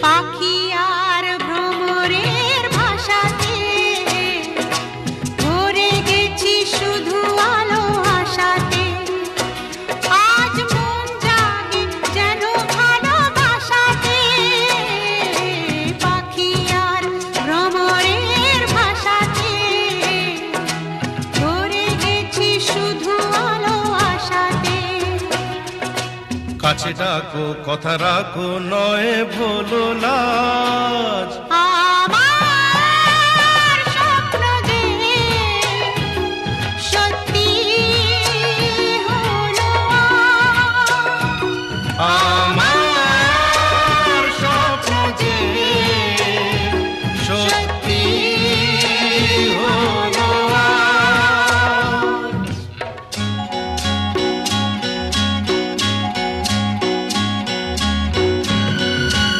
পাখি আর ভ্রমরের ভাষাতে ভরে গেছি শুধু আলো আশাতে। আজ মন জাগে যেন ভালোবাসাতে, পাখি আর ভ্রমরের ভাষাতে ভরে গেছি শুধু আলো আশাতে। কাছে ডাকো কথা রাখো নয় ভোলো লাজ,